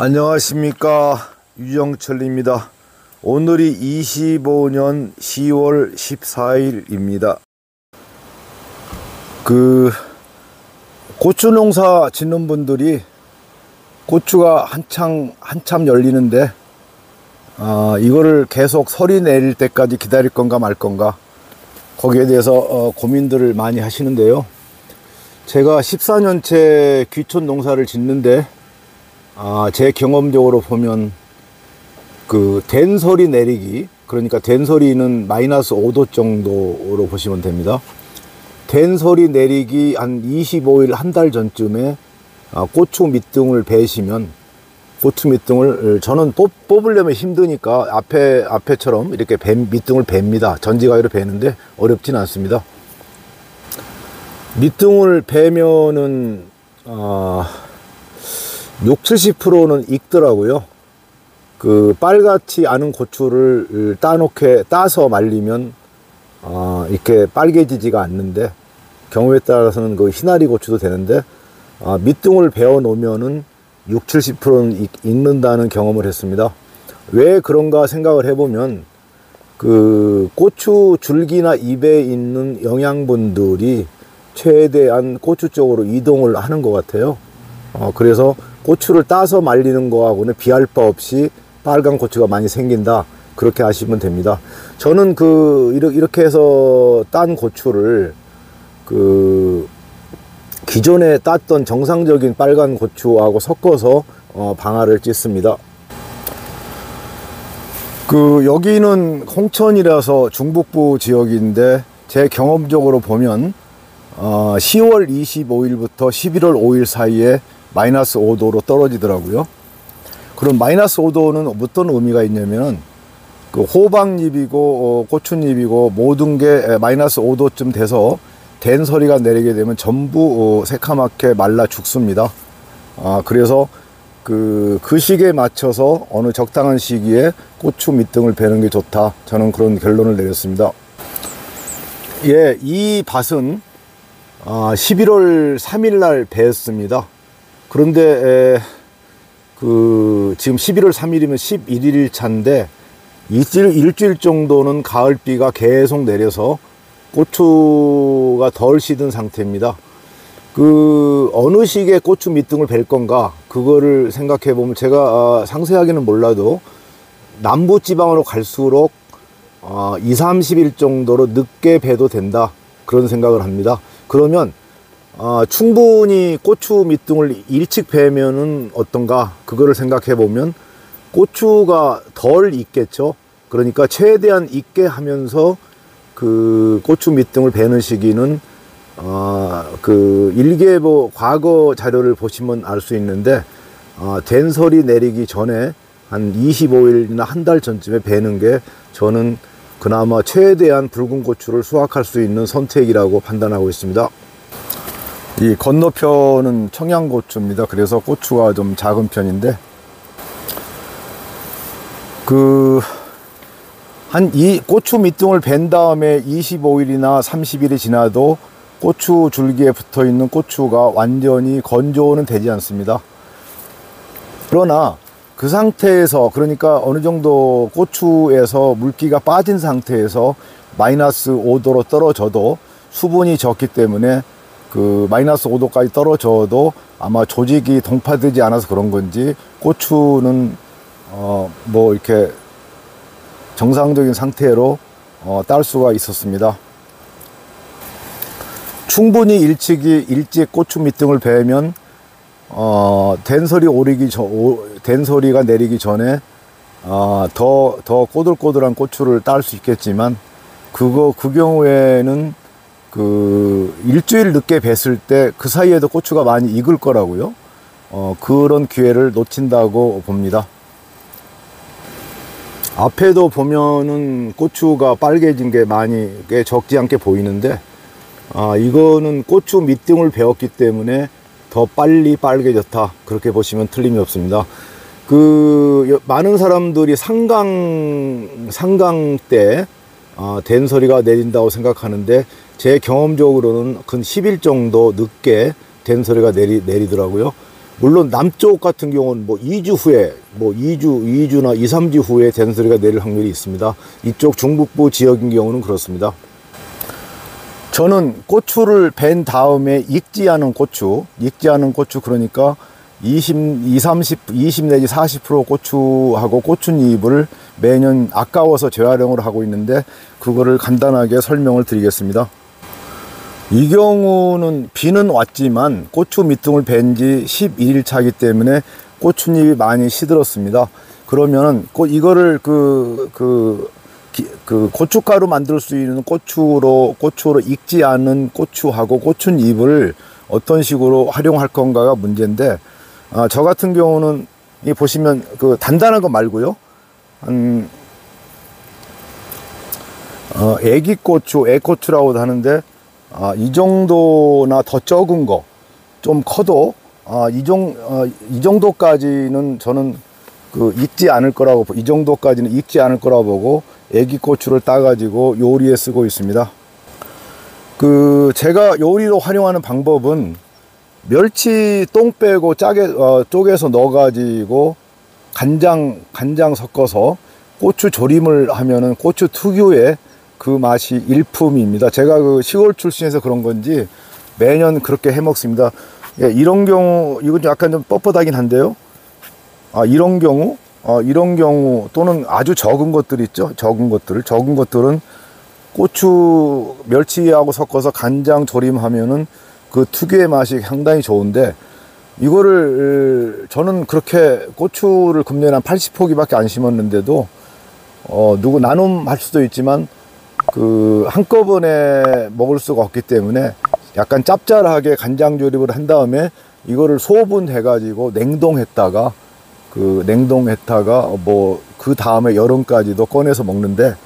안녕하십니까, 유정철입니다. 오늘이 25년 10월 14일입니다. 고추 농사 짓는 분들이 고추가 한참 열리는데 이거를 계속 설이 내릴 때까지 기다릴 건가 말 건가, 거기에 대해서 고민들을 많이 하시는데요. 제가 14년째 귀촌 농사를 짓는데 제 경험적으로 보면 된설이 내리기, 그러니까 된설이는 마이너스 5도 정도로 보시면 됩니다. 된설이 내리기 한 25일 한 달 전쯤에 고추 밑둥을 베시면, 고추 밑둥을 저는 뽑으려면 힘드니까 앞에처럼 이렇게 밑둥을 베입니다. 전지가위로 베는데 어렵진 않습니다. 밑둥을 베면은 60~70%는 익더라고요. 빨갛지 않은 고추를 따서 말리면 이렇게 빨개지지가 않는데, 경우에 따라서는 희나리 고추도 되는데, 밑둥을 베어 놓으면은 60~70%는 익는다는 경험을 했습니다. 왜 그런가 생각을 해보면, 고추 줄기나 잎에 있는 영양분들이 최대한 고추 쪽으로 이동을 하는 것 같아요. 그래서 고추를 따서 말리는 거하고는 비할 바 없이 빨간 고추가 많이 생긴다, 그렇게 아시면 됩니다. 저는 이렇게 해서 딴 고추를 기존에 땄던 정상적인 빨간 고추하고 섞어서 방아를 찢습니다. 여기는 홍천이라서 중북부 지역인데, 제 경험적으로 보면 10월 25일부터 11월 5일 사이에 마이너스 5도로 떨어지더라고요. 그럼 마이너스 5도는 어떤 의미가 있냐면, 호박잎이고 고추잎이고 모든 게 마이너스 5도쯤 돼서 된설이가 내리게 되면 전부 새카맣게 말라 죽습니다. 그래서 그 시기에 맞춰서 어느 적당한 시기에 고추 밑둥을 베는 게 좋다, 저는 그런 결론을 내렸습니다. 예, 이 밭은 11월 3일 날 베었습니다. 그런데 지금 11월 3일이면 11일 차인데 일주일 정도는 가을비가 계속 내려서 고추가 덜 시든 상태입니다. 어느 시기에 고추 밑둥을 벨 건가, 그거를 생각해 보면, 제가 상세하게는 몰라도 남부지방으로 갈수록 20~30일 정도로 늦게 베도 된다, 그런 생각을 합니다. 그러면 충분히 고추 밑둥을 일찍 베면은 어떤가, 그거를 생각해 보면 고추가 덜 익겠죠. 그러니까 최대한 익게 하면서 고추 밑둥을 베는 시기는 일기예보 과거 자료를 보시면 알 수 있는데, 된설이 내리기 전에 한 25일이나 한 달 전쯤에 베는 게 저는 그나마 최대한 붉은 고추를 수확할 수 있는 선택이라고 판단하고 있습니다. 이 건너편은 청양고추입니다. 그래서 고추가 좀 작은 편인데, 이 고추 밑둥을 벤 다음에 25일이나 30일이 지나도 고추 줄기에 붙어 있는 고추가 완전히 건조는 되지 않습니다. 그러나 그 상태에서, 그러니까 어느 정도 고추에서 물기가 빠진 상태에서 마이너스 5도로 떨어져도 이수분이 적기 때문에 마이너스 5도까지 떨어져도 아마 조직이 동파되지 않아서 그런 건지 고추는 이렇게 정상적인 상태로 딸 수가 있었습니다. 충분히 일찍 고추 밑둥을 베면 된설이가 내리기 전에 더 꼬들꼬들한 고추를 딸 수 있겠지만, 그 경우에는 일주일 늦게 뱄을 때 그 사이에도 고추가 많이 익을 거라고요. 그런 기회를 놓친다고 봅니다. 앞에도 보면은 고추가 빨개진 게 꽤 적지 않게 보이는데, 이거는 고추 밑둥을 베었기 때문에 더 빨리 빨개졌다, 그렇게 보시면 틀림이 없습니다. 많은 사람들이 상강 때 된설이가 내린다고 생각하는데, 제 경험적으로는 근 10일 정도 늦게 된설이가 내리더라고요. 물론 남쪽 같은 경우는 뭐 2주 후에, 뭐 2주나 2, 3주 후에 된소리가 내릴 확률이 있습니다. 이쪽 중북부 지역인 경우는 그렇습니다. 저는 고추를 벤 다음에 익지 않은 고추 그러니까 20 내지 40% 고추하고 고추잎을 매년 아까워서 재활용을 하고 있는데, 그거를 간단하게 설명을 드리겠습니다. 이 경우는 비는 왔지만 고추 밑둥을 벤 지 11일 차이기 때문에 고추잎이 많이 시들었습니다. 그러면은 이거를 고춧가루 만들 수 있는 고추로 익지 않은 고추하고 고추잎을 어떤 식으로 활용할 건가가 문제인데, 저 같은 경우는 이 보시면 그 단단한 거 말고요, 애고추라고도 하는데, 이 정도나 더 적은 거, 좀 커도 이 정도까지는 저는 익지 않을 거라고, 이 정도까지는 익지 않을 거라고 보고 애기고추를 따가지고 요리에 쓰고 있습니다. 제가 요리로 활용하는 방법은 멸치 똥 빼고 쪼개서 넣어가지고 간장 섞어서 고추 조림을 하면은 고추 특유의 그 맛이 일품입니다. 제가 시골 출신에서 그런 건지 매년 그렇게 해 먹습니다. 예, 이런 경우, 이건 약간 좀 뻣뻣하긴 한데요. 이런 경우 또는 아주 적은 것들 있죠. 적은 것들은 고추 멸치하고 섞어서 간장 조림하면은 그 특유의 맛이 상당히 좋은데, 이거를 저는 그렇게 고추를 금년에 한 80포기밖에 안 심었는데도 누구 나눔할 수도 있지만 한꺼번에 먹을 수가 없기 때문에 약간 짭짤하게 간장 조림을 한 다음에 이거를 소분해 가지고 냉동했다가 뭐 그 다음에 여름까지도 꺼내서 먹는데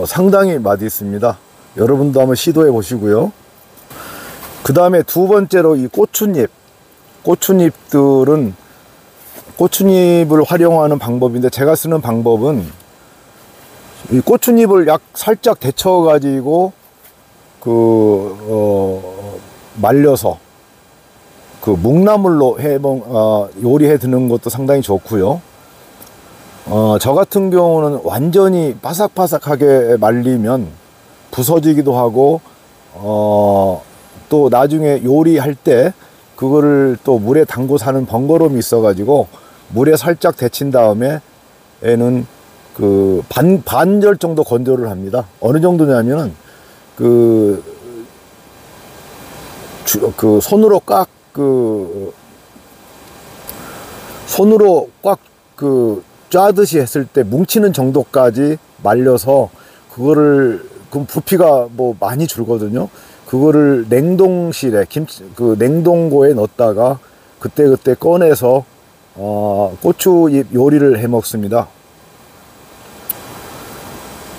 상당히 맛있습니다. 여러분도 한번 시도해 보시고요. 그 다음에 두 번째로 이 고추잎들은 고추잎을 활용하는 방법인데, 제가 쓰는 방법은 이 고추잎을 살짝 데쳐 가지고 말려서 묵나물로 요리해 드는 것도 상당히 좋고요. 저 같은 경우는 완전히 바삭바삭하게 말리면 부서지기도 하고, 또 나중에 요리할 때 그거를 또 물에 담궈서 하는 번거로움이 있어 가지고 물에 살짝 데친 다음에 에는 반절 정도 건조를 합니다. 어느 정도냐면은 손으로 꽉 짜듯이 했을 때 뭉치는 정도까지 말려서, 그럼 부피가 뭐 많이 줄거든요. 그거를 냉동실에 냉동고에 넣었다가 그때 꺼내서 고추잎 요리를 해 먹습니다.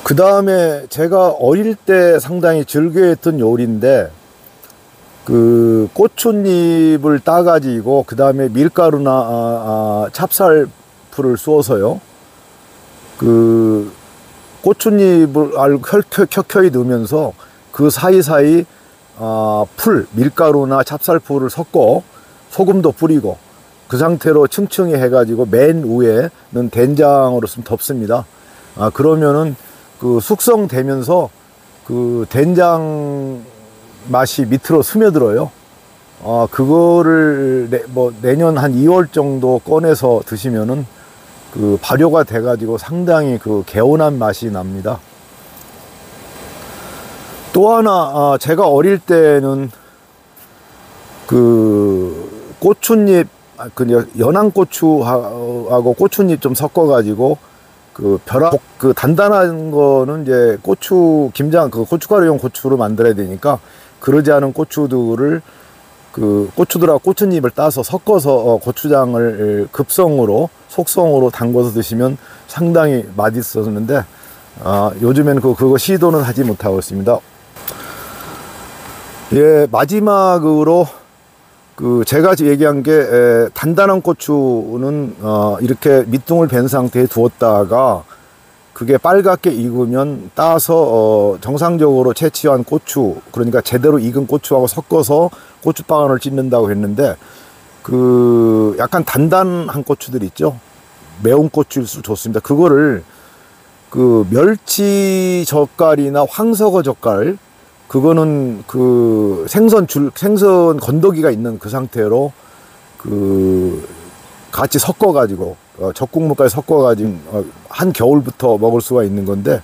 그 다음에 제가 어릴 때 상당히 즐겨했던 요리인데, 고추잎을 따가지고 그 다음에 밀가루나 찹쌀풀을 쏘서요, 고추잎을 켜켜이 넣으면서 그 사이사이 밀가루나 찹쌀풀을 섞고 소금도 뿌리고 그 상태로 층층이 해가지고 맨 위에는 된장으로 좀 덮습니다. 그러면은 숙성되면서 된장 맛이 밑으로 스며들어요. 그거를 내년 한 2월 정도 꺼내서 드시면은 발효가 돼가지고 상당히 개운한 맛이 납니다. 또 하나, 제가 어릴 때는 고추잎, 연한고추하고 고추잎 좀 섞어가지고 단단한 거는 이제 고춧가루용 고추로 만들어야 되니까, 그러지 않은 고추들을 고추들하고 고추잎을 따서 섞어서 고추장을 속성으로 담궈서 드시면 상당히 맛있었는데, 요즘에는 그거 시도는 하지 못하고 있습니다. 예, 마지막으로 제가 얘기한 게, 단단한 고추는 이렇게 밑둥을 벤 상태에 두었다가 그게 빨갛게 익으면 따서 정상적으로 채취한 고추, 그러니까 제대로 익은 고추하고 섞어서 고추방울을 찢는다고 했는데, 그 약간 단단한 고추들 있죠. 매운 고추일수록 좋습니다. 그거를 그 멸치 젓갈이나 황석어 젓갈, 그거는 그 생선 건더기가 있는 그 상태로 그 같이 섞어 가지고 젓국물까지 섞어 가지고 한 겨울부터 먹을 수가 있는 건데,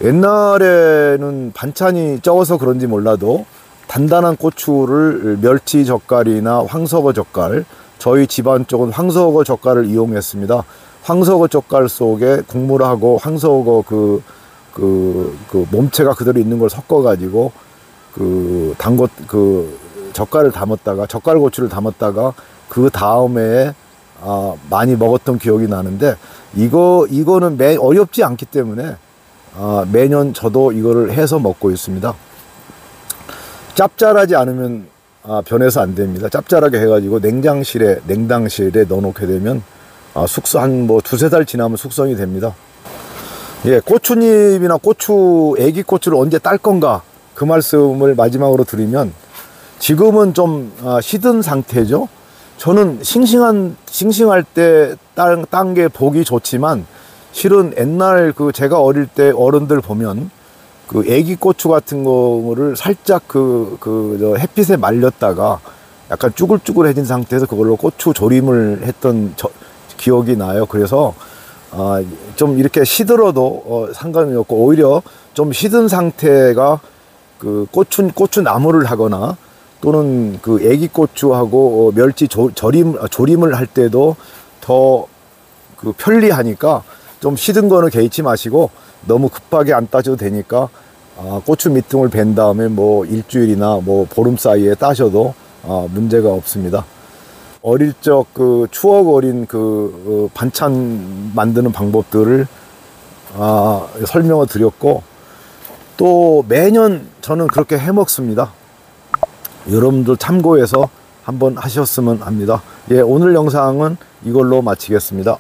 옛날에는 반찬이 적어서 그런지 몰라도 단단한 고추를 멸치 젓갈이나 황석어 젓갈, 저희 집안 쪽은 황석어 젓갈을 이용했습니다. 황석어 젓갈 속에 국물하고 황석어 그 몸체가 그대로 있는 걸 섞어 가지고 그 젓갈을 담았다가, 젓갈 고추를 담았다가 그 다음에 많이 먹었던 기억이 나는데, 이거는 어렵지 않기 때문에 매년 저도 이거를 해서 먹고 있습니다. 짭짤하지 않으면 변해서 안 됩니다. 짭짤하게 해가지고 냉장실에 넣어놓게 되면 숙성 한 두세 달 지나면 숙성이 됩니다. 예, 고추잎이나 애기 고추를 언제 딸 건가, 그 말씀을 마지막으로 드리면, 지금은 좀 시든 상태죠. 저는 싱싱할 때 딴 게 보기 좋지만, 실은 옛날 제가 어릴 때 어른들 보면 그 애기 고추 같은 거를 살짝 햇빛에 말렸다가 약간 쭈글쭈글해진 상태에서 그걸로 고추 조림을 했던 기억이 나요. 그래서 좀 이렇게 시들어도 상관이 없고, 오히려 좀 시든 상태가 그 고추 나물을 하거나 또는 그 애기 고추하고 멸치 조림을 할 때도 더 그 편리하니까, 좀 시든 거는 개의치 마시고 너무 급하게 안 따셔도 되니까 고추 밑둥을 벤 다음에 일주일이나 보름 사이에 따셔도 문제가 없습니다. 어릴 적 그 추억 어린 반찬 만드는 방법들을 설명을 드렸고, 또 매년 저는 그렇게 해 먹습니다. 여러분들 참고해서 한번 하셨으면 합니다. 예, 오늘 영상은 이걸로 마치겠습니다.